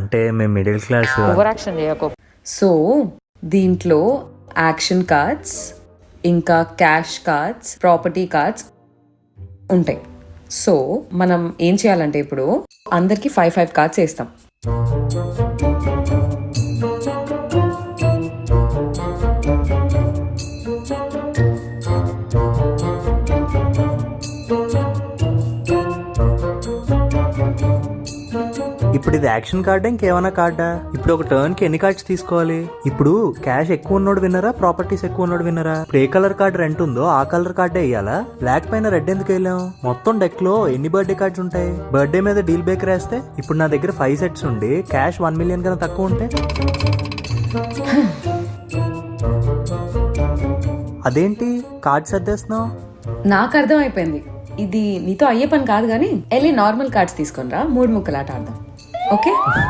అంటే మేము middle class. Over action చేయకు. సో దీంట్లో యాక్షన్ కార్డ్స్, ఇంకా క్యాష్ కార్డ్స్, ప్రాపర్టీ కార్డ్స్ ఉంటాయి. సో మనం ఏం చేయాలంటే ఇప్పుడు అందరికి 5 కార్డ్స్ వేస్తాం. ఇప్పుడు ఇది యాక్షన్ కార్డా ఇంకేమైనా కార్డా? ఇప్పుడు ఒక టర్న్ కి ఎన్ని కార్డ్స్ తీసుకోవాలి? ఇప్పుడు క్యాష్ ఎక్కువ ఉన్నోడు విన్నరా, ప్రాపర్టీస్ ఎక్కువ ఉన్నోడు విన్నరా? ఇప్పుడు ఏ కలర్ కార్డ్ రెంట్ ఉందో ఆ కలర్ కార్డే వేయాలా? బ్లాక్ పైన రెడ్ ఎందుకు వేయలేం? మొత్తం డెక్ లో ఎన్ని బర్త్డే కార్డ్స్ ఉంటాయి? బర్త్డే మీద డీల్ బ్రేకర్ వేస్తే ఇప్పుడు నా దగ్గర 5 సెట్స్ ఉండి క్యాష్ 1 మిలియన్ కన్నా తక్కువ ఉంటే అదేంటి కార్డ్స్ అద్దేస్తున్నావు? నాకు అర్థం అయిపోయింది, ఇది నీతో అయ్యే పని కాదు. కానీ వెళ్ళి నార్మల్ కార్డ్స్ తీసుకొని రా, 3 ముక్కలాట ఆడదాం. ఓకే.